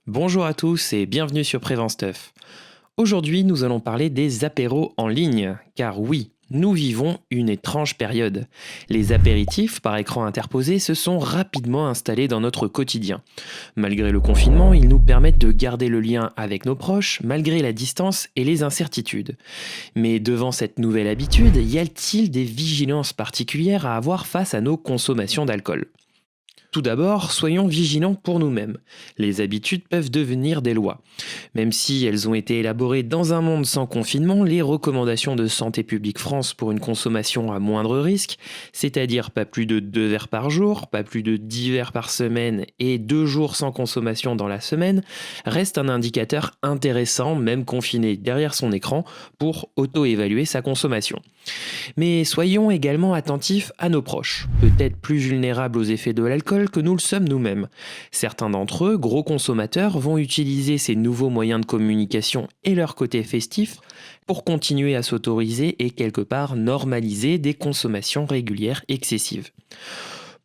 Bonjour à tous et bienvenue sur Prévenstuff. Aujourd'hui, nous allons parler des apéros en ligne, car oui, nous vivons une étrange période. Les apéritifs par écran interposé se sont rapidement installés dans notre quotidien. Malgré le confinement, ils nous permettent de garder le lien avec nos proches, malgré la distance et les incertitudes. Mais devant cette nouvelle habitude, y a-t-il des vigilances particulières à avoir face à nos consommations d'alcool ? Tout d'abord, soyons vigilants pour nous-mêmes. Les habitudes peuvent devenir des lois. Même si elles ont été élaborées dans un monde sans confinement, les recommandations de Santé publique France pour une consommation à moindre risque, c'est-à-dire pas plus de 2 verres par jour, pas plus de 10 verres par semaine et 2 jours sans consommation dans la semaine, restent un indicateur intéressant, même confiné derrière son écran, pour auto-évaluer sa consommation. Mais soyons également attentifs à nos proches, peut-être plus vulnérables aux effets de l'alcool que nous le sommes nous-mêmes. Certains d'entre eux, gros consommateurs, vont utiliser ces nouveaux moyens de communication et leur côté festif pour continuer à s'autoriser et quelque part normaliser des consommations régulières excessives.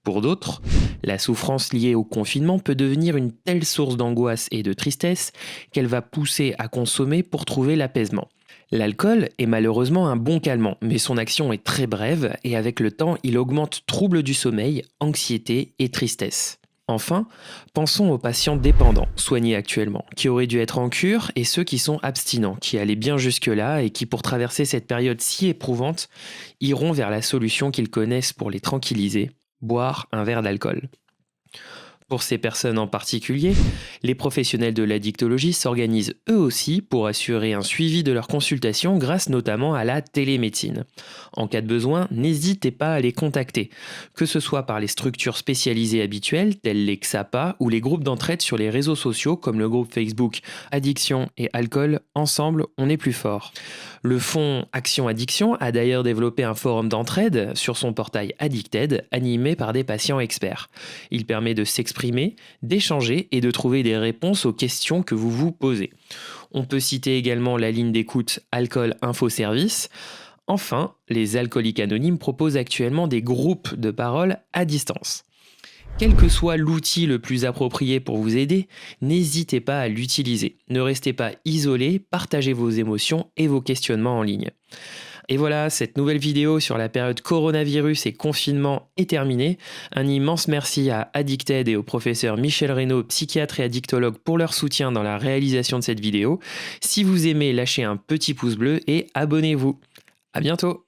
Pour d'autres, la souffrance liée au confinement peut devenir une telle source d'angoisse et de tristesse qu'elle va pousser à consommer pour trouver l'apaisement. L'alcool est malheureusement un bon calmant, mais son action est très brève et avec le temps, il augmente troubles du sommeil, anxiété et tristesse. Enfin, pensons aux patients dépendants, soignés actuellement, qui auraient dû être en cure, et ceux qui sont abstinents, qui allaient bien jusque-là et qui, pour traverser cette période si éprouvante, iront vers la solution qu'ils connaissent pour les tranquilliser, boire un verre d'alcool. Pour ces personnes en particulier, les professionnels de l'addictologie s'organisent eux aussi pour assurer un suivi de leurs consultations grâce notamment à la télémédecine. En cas de besoin, n'hésitez pas à les contacter, que ce soit par les structures spécialisées habituelles telles les XAPA ou les groupes d'entraide sur les réseaux sociaux comme le groupe Facebook Addiction et Alcool, ensemble on est plus fort. Le fonds Action Addiction a d'ailleurs développé un forum d'entraide sur son portail Addicted animé par des patients experts. Il permet de s'exprimer, d'échanger et de trouver des réponses aux questions que vous vous posez. On peut citer également la ligne d'écoute Alcool Info Service. Enfin, les alcooliques anonymes proposent actuellement des groupes de parole à distance. Quel que soit l'outil le plus approprié pour vous aider, n'hésitez pas à l'utiliser. Ne restez pas isolé, partagez vos émotions et vos questionnements en ligne. Et voilà, cette nouvelle vidéo sur la période coronavirus et confinement est terminée. Un immense merci à Addicted et au professeur Michel Reynaud, psychiatre et addictologue, pour leur soutien dans la réalisation de cette vidéo. Si vous aimez, lâchez un petit pouce bleu et abonnez-vous. À bientôt!